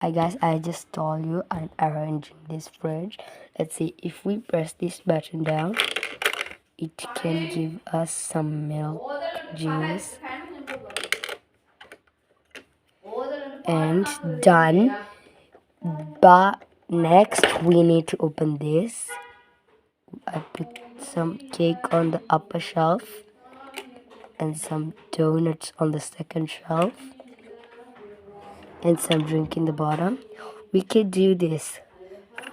I just told you I'm arranging this fridge. Let's see, if we press this button down, it can give us some milk juice. And done. But next we need to open this. I put some cake on the upper shelf and some donuts on the second shelf and some drink in the bottom. We can do this.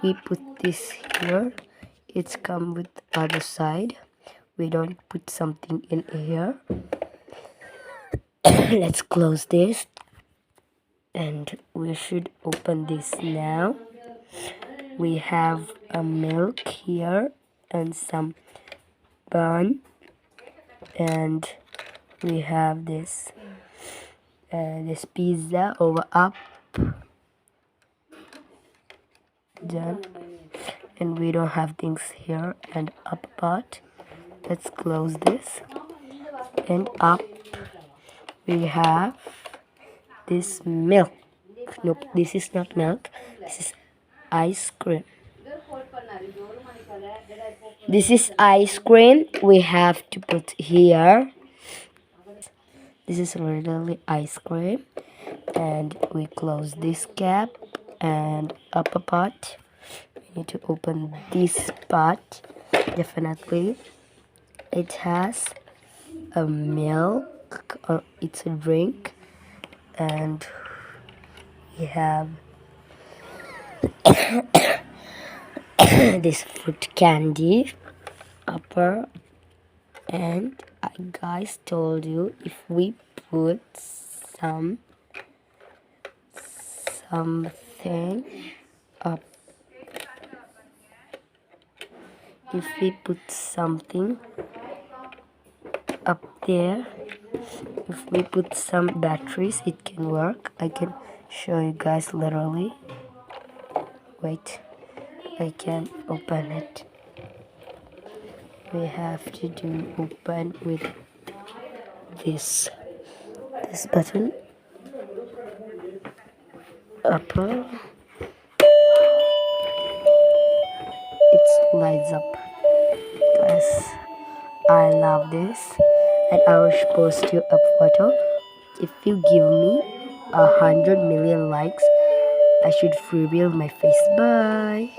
We put this here. It's come with the other side. We don't put something in here. Let's close this. And we should open this now. We have a milk here and some bun. And we have this pizza over up. Done. And we don't have things here and up part. Let's close this. And up we have this milk. Nope, this is not milk. This is ice cream. This is ice cream. We have to put here. This is literally ice cream. And we close this cap and upper part. We need to open this part. Definitely. It has a milk. It's a drink. And we have this fruit candy upper. And I guys told you, if we put something up, if we put something up there, if we put some batteries, it can work. I can show you guys literally. Wait, I can open it. We have to do open with this button upper. It lights up, guys. I love this, and I will post you a photo. If you give me 100 million likes, I should reveal my face. Bye.